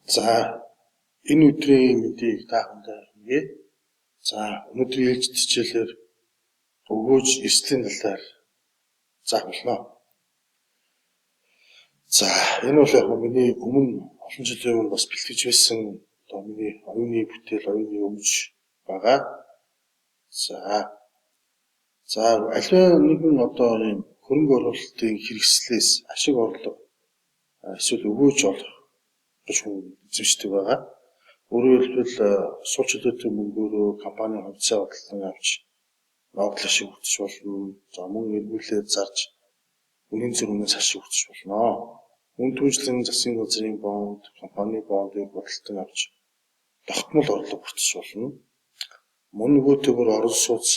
За энэ өдрийн мэдээг та бүхэндээ хүргэе. За өнөөдрийн ээлжид хичээлээр өгөөж эрсдлийн талаар заах болно. За энэ бол яг миний өмнө олон жилийн өмнө бас бэлтгэж байсан миний оюуны бүтээл, оюуны өмч байгаа. За аливаа нэгэн ийм хөрөнгө оруулалтын хэрэгслээс ашиг орлого эсвэл өгөөж олох гэж үзэмжтэй байгаа. Өөрөөр хэлбэл сул чөлөөтэй мөнгөөрөө компани хувьцаа бодлон авч ногдол ашиг өгч болно. За мөн эргүүлээ зарж үнийн зөрүүнээс ашиг өгч болно. Үн түүжлэн засгийн газрын бонд, компани бондыг бодлон авч тогтмол орлого бүрдэж болно. Мөн нөгөөтэйгөр орон сууц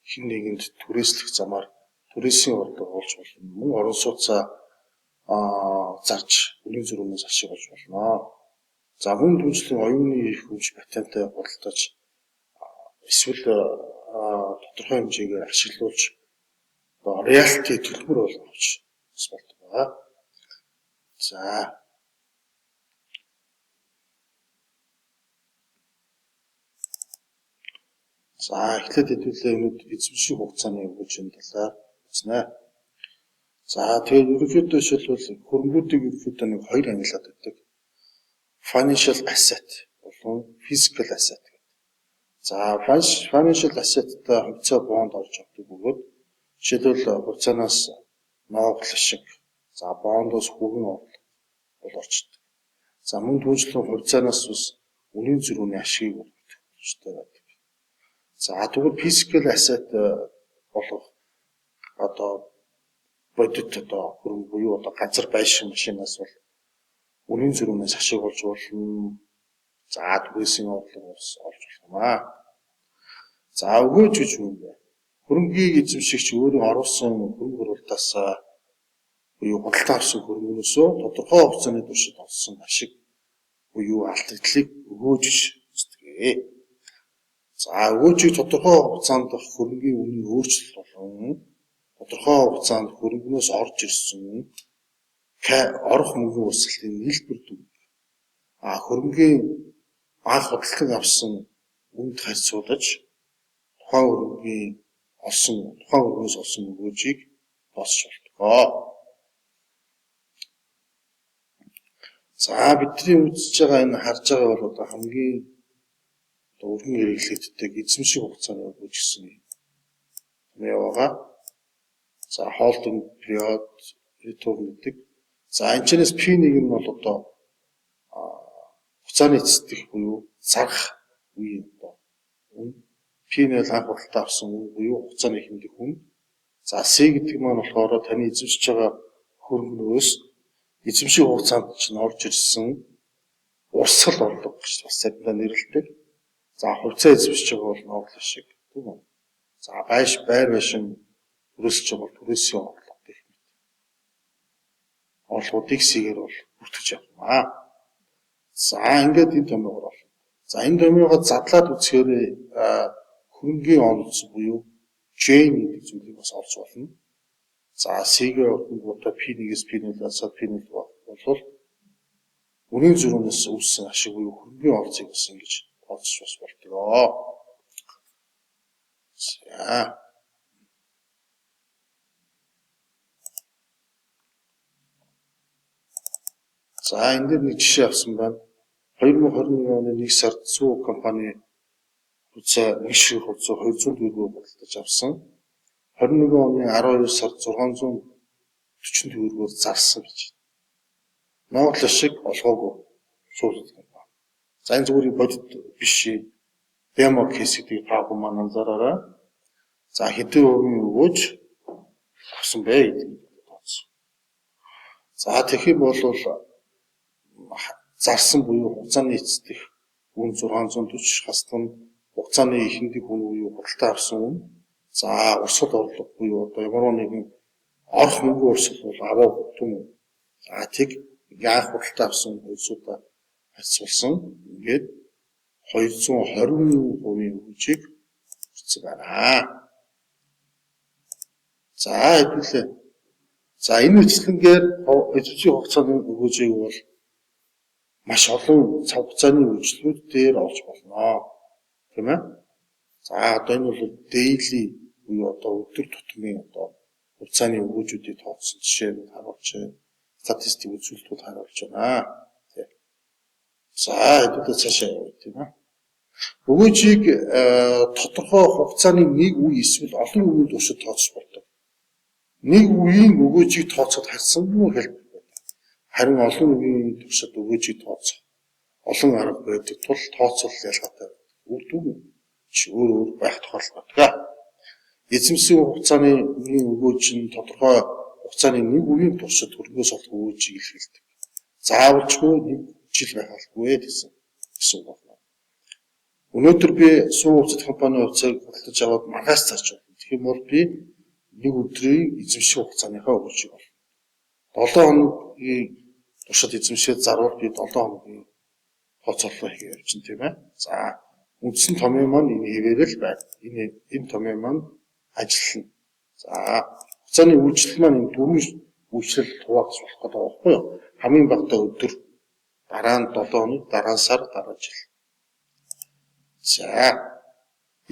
хэн нэгэнд түрээслэх замаар түрээсийн орлого олж болно. Мөн орон сууцаа зарж үнийн зөрүүнээс ашиг олж болно. За мөн түүжлэн оюуны эрх хэмж патенттай худалдаж эсвэл тодорхой хэмжээгээр ашиглуулж роялти төлбөр олгож болдог байгаа. За эхлээд хэдүүлээ өнөөдөр эзэмших хугацааны өгөөжийн талаар үзнэ. За тэгээд ерөнхийдөө шилбэл хөрөнгүүдийг ерөнхийдөө нэг хоёр ангилаад байдаг. Financial asset болон physical asset гэдэг. За financial asset-тай хувьцаа бонд орж авдаг бөгөөд жишээлбэл хувьцаанаас ногдол ашиг, за бондоос хүүхэн орлого бол орчдөг. За мөн түүжлэн хувьцаанаас ус үнийн зөрүүний ашигыг олгох хэрэгтэй байдаг. За тэгвэл physical asset болох бодит хөрөнгө буюу газар байшин машинаас бол үнийн зөрүүнээс ашиг олж болно. За түрээсийн орлого олж болно. За өгөөж гэж юу вэ? Хөрөнгийг эзэмшигч өөрөө оруулсан хөрөнгө оруулалтаас буюу худалдаа авсан хөрөнгөөсөө тодорхой хугацааны туршид олсон ашиг буюу алдагдлыг өгөөж үздэг. За өгөөжийг тодорхой хугацаанд хөрөнгийн үнийн өөрчлөлт болон тодорхой хугацаанд хөрөнгнөөс орж ирсэн орох мөнгөний урсгалын нийлбэр дүн. Хөрөнгийн анх худалдан авсан үнд харьцуулж тухайн хөрөнгөөс олсон өгөөжийг босч болдог. За бидний үзэж байгаа энэ харж байгаа бол хамгийн өргөн хэрэглэгддэг эзэмших хугацааны өгөөж гэсэн юм байгаа. За holding period return гэдэг. За энэчнээс P1 нь бол хугацааны эцэстэх буюу зарах үе P1 анх худалдаа авсан үе буюу хугацааны хэмжих үн. За C гэдэг маань болохоор таны эзэмшиж байгаа хөрөнгнөөс эзэмших хугацаанд чинь орж ирсэн урсгал орлого гэж бас заримдаа нэрлэдэг. За хувьцаа эзэмшиж байгаа бол ногдол ашиг тийм үү? За байр байшин түрээсж байгаа бол түрээсийн орлого гэх мэт. Орлогуудыг C-гээр бол бүртгэж явна. За ингээд энэ томьёогоор болно. За энэ томьёогоо задлаад үзэхээр хөрөнгийн онц буюу J гэдэг зүйлийг бас олж болно. За C-гээр хөрөнгөтэй P1-ээс P1-аас P1 бол үнийн зөрүүнээс үүссэн ашиг буюу хөрөнгийн онцыг бас ингэж олж бас болдог. За энэ дээр нэг жишээ авсан байна. 2021 оны 1 сард Сүү компани хувьцаа нэг ширхэг хувьцаа 200 төгрөгөөр худалдаж авсан. 21 оны 12 сард 640 төгрөгөөр зарсан гэж. Ногдол ашиг олгоогүй суулгах байна. За энэ зүгээр бодит биш. Демо кейс гэдэг таагүй маань анзаараарай. За хэдэн хувийн өгөөж авсан бэ гэдэг тооцсон. За тэгэх юм бол зарсан буюу хугацааны эцэстэх үн 640 хасдан хугацааны ихэнх үн буюу худалдаа авсан үн. За урсгал орлого буюу ямар нэгэн орох мөнгө урсгал бол аваагүй тийм үү? За тэг яах худалдаа авсан үйлсүүдээ харьцуулсан. Ингээд 220% өгөөжийг хүртсэн байна. За хэдүүлээ. За энэ үйлчлэнгээр эзэмших хугацааны өгөөжийг бол маш олон цаг хугацааны үйлчлүүд дээр олж болно. Тийм ээ? За одоо энэ бол daily буюу одоо өдөр тутмын одоо хугацааны өгөөжүүдийг тооцсон жишээ нь харуулж байна. Статистик үзүүлэлтүүд харуулж байна. За хэдүүлээ цаашаа явъя тийм ээ. Өгөөжийг тодорхой хугацааны нэг үе эсвэл олон үеийн туршид тооцож болдог. Нэг үеийн өгөөжийг тооцоход харьцангуй хэлбэр байдаг. Харин олон үеийн туршид өгөөжийг тооцох олон арга байдаг тул тооцол ялгаатай байдаг. Үр дүн өөр байх тохиолдол байдаг. Эзэмшсэн хугацааны үеийн өгөөж нь тодорхой хугацааны нэг үеийн туршид хөрөнгөөс олох өгөөжийг илэрхийлдэг. Заавалчгүй нэг жил байх албагүй гэсэн үг байна. Өнөөдөр би суу хувьцат компанийн хувьцааг худалдаж аваад маргаас зарж байна. Тэгэх юм бол би нэг өдрийн эзэмших хугацааныхаа өгөөжийг олно. 7 хоногийн туршид эзэмшээд зарвал би 7 хоногийн тооцоолол хийх явж байна тийм ээ. За үндсэн томьёо маань энэ хэвээрэл байна. Энэ томьёо маань ажиллана. За хугацааны үйлчлэл маань энэ дөрвөн үйлчлэл хуваагдаж болох гэдэг байхгүй юу? Хамгийн багадаа өдөр, дараа нь 7 хоног, дараа нь сар, дараа жил. За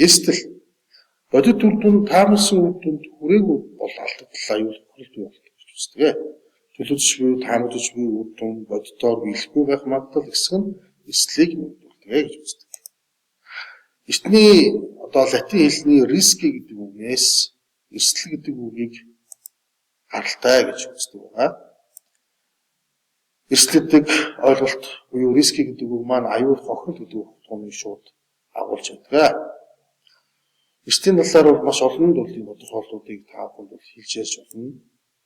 эсвэл бодит үр дүн таамагласан үр дүнд хүрээгүй бол алдагдал аюул хөлтэй болдог гэж үздэг. Төлөвлөж буй таамаглаж буй үр дүн бодитоор биелэхгүй байх магадлал ихсэх нь эрсдлийг нэмэгдүүлдэг гэж үздэг. Эртний одоо латин хэлний risk гэдэг үгнээс эрсдэл гэдэг үгийг гаралтай гэж үздэг байна. Эрсдэл гэдэг ойлголт буюу risk гэдэг үг маань аюул хохирол гэдэг утгыг шууд агуулж байдаг. Эрсдлийн талаар бол маш олон төрлийн тодорхойлолтуудыг та бүхэнд хэлж ярьж болно.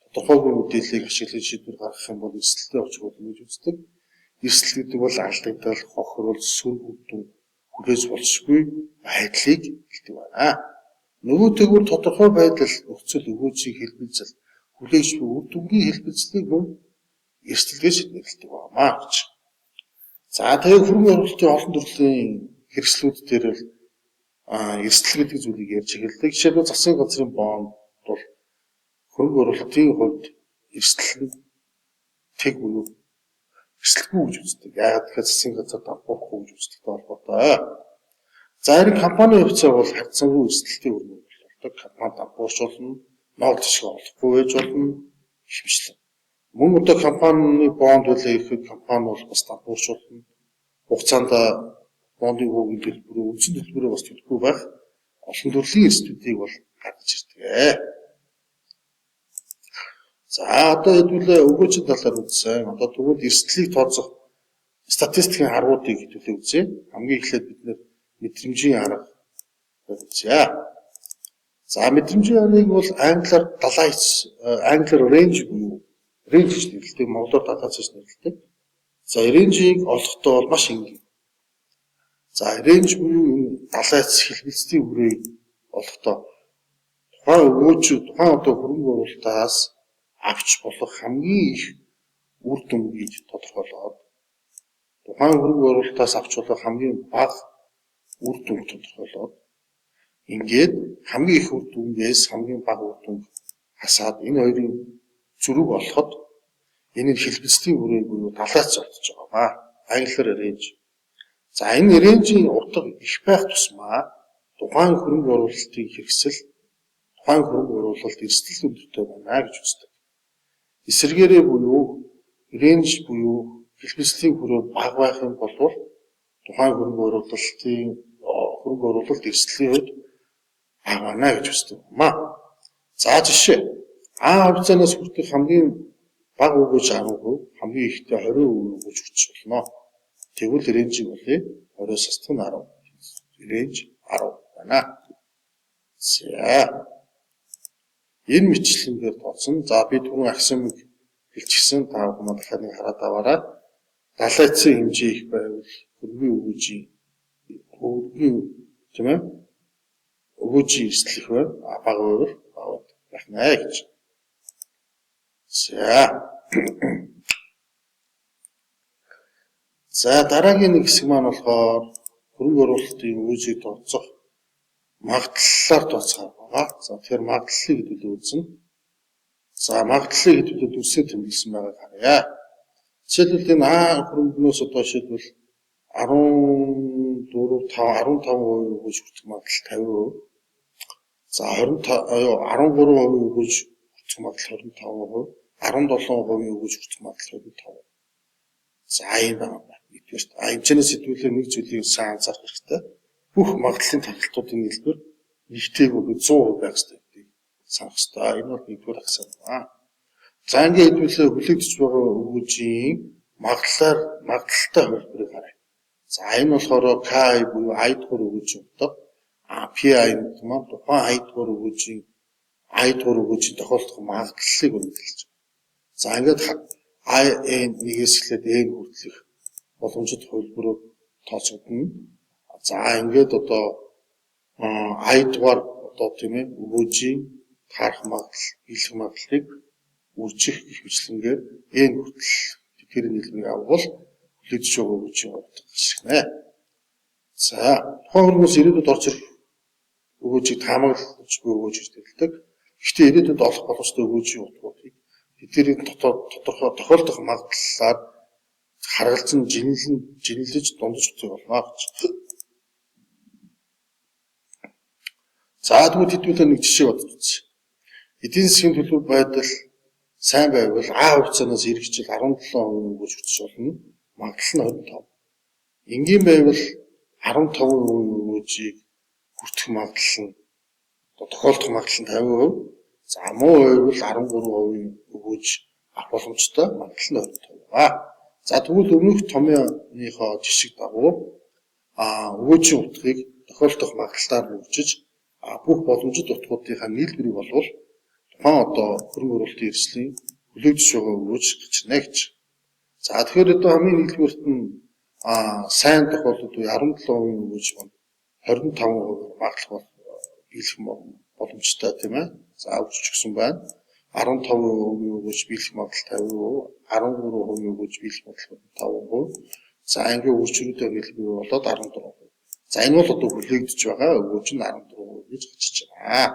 Тодорхойгүй мэдээллийг ашиглаж шийдвэр гаргах юм бол эрсдэлтэй очих болно гэж үздэг. Эрсдэл гэдэг бол алдагдал, хохирол, сүр үр дүн хүлээж болшгүй байдлыг хэлдэг байна. Нөгөө тэгвэр тодорхой байдал нөхцөл өгөөжийг хэлбэлзэл хүлээж буй үр дүнгийн хэлбэлзлийг мөн эрсдэлгээс нэрлэдэг байна гэж. За тэгээ хөрөнгө оруулалтын олон төрлийн хэрэгслүүд дээр эрсдэл гэдэг зүйлийг ярьж эхэлдэг. Жишээлбэл засгийн газрын бонд бол хөрөнгө оруулалтын хувьд эрсдэл нь тэг буюу эрсдэлгүй гэж үздэг. Яагаад гэвэл засгийн газар давхарахгүй гэж үздэг холбоотой. За харин компани хувьцаа бол харьцангуй эрсдэлтэй өрнө болдог. Компани давхарч болно, ноогд шиг олохгүй байж болно хэмжлэн. Мөн одоо компанийн бонд байлаа гэхэд компани бол бас давхарч болно. Хугацаанд бондын хуугийн төлбөрөө үндсэн төлбөрөө бас төлөхгүй байх олон төрлийн эрсдлүүдийг бол гаргаж ирдэг. За одоо хэдүүлээ өгөөжийн талаар үзсэн. Одоо тэгвэл эрсдлийг тооцох статистикийн харуудыг хэдүүлээ үзье. Хамгийн эхлээд бид нэр мэдрэмжийн арга үзье. За мэдрэмжийн аргыг бол англиар англиар range буюу range гэж нэрлэдэг, монголоор далайц гэж нэрлэдэг. За range-ийг олохдоо бол маш энгийн. За range буюу энэ далайц хэлбэлцлийн үрийг олохдоо тухайн өгөөжүүд тухайн одоо хөрөнгө оруулалтаас авч болох хамгийн их үр дүнгийг тодорхойлоод тухайн хөрөнгө оруулалтаас авч болох хамгийн бага үр дүнг тодорхойлоод ингээд хамгийн их үр дүнгээс хамгийн бага үр дүнг хасаад энэ хоёрын зүрэг олоход энэ хэлбэлцлийн үрээ буюу далайц олдож байгаа. Англиар range. За энэ range-ийн утга их байх тусмаа тухайн хөрөнгө оруулалтын хэрэгсэл тухайн хөрөнгө оруулалт эрсдэл өндөртэй байна гэж үздэг. Эсвэргээрээ буюу range буюу хэлбэлцлийн хүрээ бага байх юм бол тухайн хөрөнгө оруулалт эрсдлийн хувьд бага байна гэж үздэг юм аа. За жишээ А хувьцаанаас хүртэх хамгийн бага өгөөж 10%, хамгийн ихтэй 20% өгөөж хүрчих болно. Тэгвэл range болъё 20-аас 10. Range 10 байна. За энэ мэтлэнгээр тооцсон. За би түрүүн аксиомыг хэлчихсэн. Та бүхэн дахиад нэг хараад аваарай. Далайцын хэмжээ их байвал хөрөнгөний өгөөжийн тийм ээ өгөөжийн эрсдэл их байв. Бага байвал бага байх нэ гэж. За дараагийн нэг хэсэг маань болохоор хөрөнгө оруулалтын өгөөжийг тооцох магадлалаар тооцох байгаа. За тэгэхээр магадлалыг хэдүүлээ үзнэ. За магадлалыг хэдүүлээ дүрсээр тэмдэглэсэн байгааг харъя. Жишээлбэл энэ хөрөнгөнөөс одоо жишээлбэл 15% өгөөж хүртэх магадлал 50%. За 13% өгөөж хүртэх магадлал 25%, 17% өгөөж хүртэх магадлал 25%. За ийм байна. Эцэнээс сэтгүүлээр нэг зүйлийг сайн анзаарах хэрэгтэй. Бүх магадлалын таталтуудын нийлбэр нэгтэйг 100% байх хэрэгтэй. Санах хэрэгтэй. Энэ бол нэгдүгээр аксиом байна. За ингээд хэдүүлээ хүлээгдэж байгаа өгөөжийн магадлалтай хувилбарыг харъя. За энэ болохоор KI буюу I-р өгөөж өгдөг. PI гэдэг нь тухайн I-р өгөөжийн тохиолдох магадлалыг үнэлж байна. За ингээд I-1-ээс эхлээд N хүртэлх боломжит хувилбарыг тооцогдно. За ингээд одоо I-р одоо тийм ээ өгөөжийн таарах магадлал, биелэх магадлалыг үржих гэх мэтлэнгээр N хүртэл тэр нийлбэрийг авбал хүлээгдэж байгаа өгөөжийн утга ашигнэ. За тухайн хөрөнгөөс ирээдүйд орж ирэх өгөөжийг таамаглаж буй өгөөж гэж нэрлэдэг. Гэхдээ ирээдүйд олох боломжтой өгөөжийн утгуудыг тэдний тодорхой тохиолдох магадлалаар харгалзан жинэлж дундаж өгөх болно гэж. За тэгвэл хэдүүлээ нэг жишээ бодож үзье. Эдийн засгийн төлөв байдал сайн байвал хувьцаанаас ирэх жил 17% өгөөж хүртэж болно. Магадлал нь 25. Энгийн байвал 15% өгөөжийг хүртэх магадлал нь тохиолдох магадлал нь 50%. За муу байвал 13% өгөөж авах боломжтой магадлал нь 25. За тэгвэл өмнөх томьёоныхоо жишг дагуу өгөөжийн утгыг тохиолдох магадлалаар бүржиж бүх боломжит утгуудынхаа нийлбэрийг болвол тухайн одоо хөрөнгө оруулалтын эрсдлийн хүлээгдэж байгаа өгөөж гэрчнэ гэж. За тэгэхээр одоо хамгийн нийлбэрт нь сайн тохиолдолд 17% өгөөж байна. 25% магадлал биелэх боломжтой тийм ээ. За өгч гсэн байна. 15% өгөөж биелэх магадлал 50%, 13% өгөөж биелэх магадлал 5%. За ингээд үржрүүдээр нийлбэр болоод 14%. За энэ бол одоо хүлээгдэж байгаа өгөөж нь 14% гэж гарчиж байна.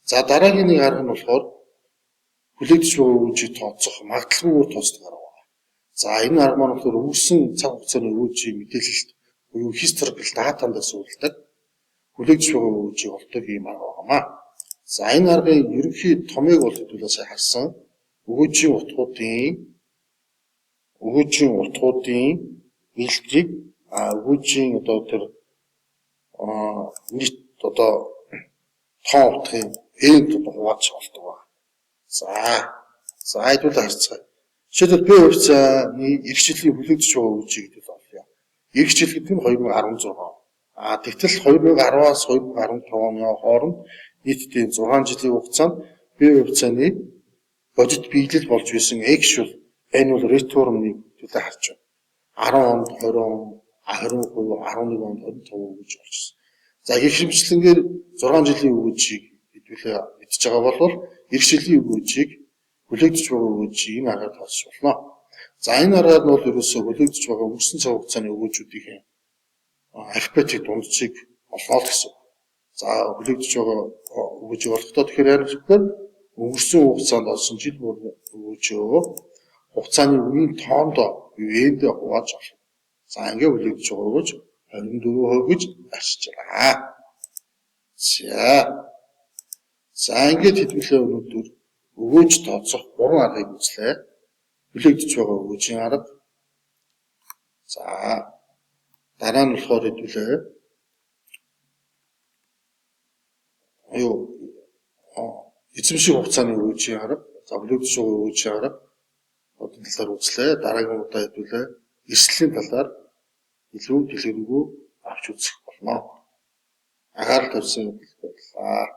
За дараагийн нэг арга нь болохоор хүлээгдэж байгаа өгөөжийг тооцох магадлалгүйгээр тооцдог арга байна. За энэ арга маань болохоор өнгөрсөн цаг хугацааны өгөөжийн мэдээлэлт буюу historical data-нд суулдаг хүлээгдэж байгаа өгөөжийг олдог юм арга байна. За энэ аргын ерөнхий томьёог бол хэдүүлээ сая харсан. Өгөөжийн утгуудын нийлбэрийг өгөөжийн одоо тэр нийт одоо тоон утгын N-д хувааж олдог байна. За хэдүүлээ харцгаая. Жишээлбэл B хувьцааны эх жилийн хүлээгдэж байгаа өгөөжийг хэдүүл олъё. Эх жил гэдэг нь 2016. Тэгтэл 2010-аас 2015 оны хооронд нийтдээ 6 жилийн хугацаанд B хувьцааны бодит биелэл болж байсан actual annual return-ыг хэдүүлээ харж байна. 10 онд 20 он, 20%, 11 онд 25% гэж болчихсон. За гихэмжлэнгээр 6 жилийн өгөөжийг хэдүүлээ мэдж байгаа бол эх жилийн өгөөжийг хүлээгдэж байгаа өгөөжийг энэ аргаар тооцож болно. За энэ аргаар нь бол ерөөсөө хүлээгдэж байгаа өнгөрсөн цаг хугацааны өгөөжүүдийн арифметик дунджийг олно гэсэн. За хүлээгдэж байгаа өгөөжийг олохдоо тэгэхээр яах вэ? Өнгөрсөн хугацаанд олсон жил бүр өгөөжөө хугацааны үеийн тоондоо N-д хувааж олно. За ингээд хүлээгдэж байгаа өгөөж 24% гэж гарчиж байна. За ингээд хэдүүлээ өнөөдөр өгөөж тооцох 3 аргыг үзлээ. Хүлээгдэж байгаа өгөөжийн арга. За дараа нь болохоор хэдүүлээ эзэмших хугацааны өгөөжийн арга. За хүлээгдэж байгаа өгөөжийн арга одон талаар үзлээ. Дараагийн удаа хэдүүлээ эрсдлийн талаар илүү дэлгэрэнгүй авч үзэх болно. Анхаарал тавьсан баярлалаа.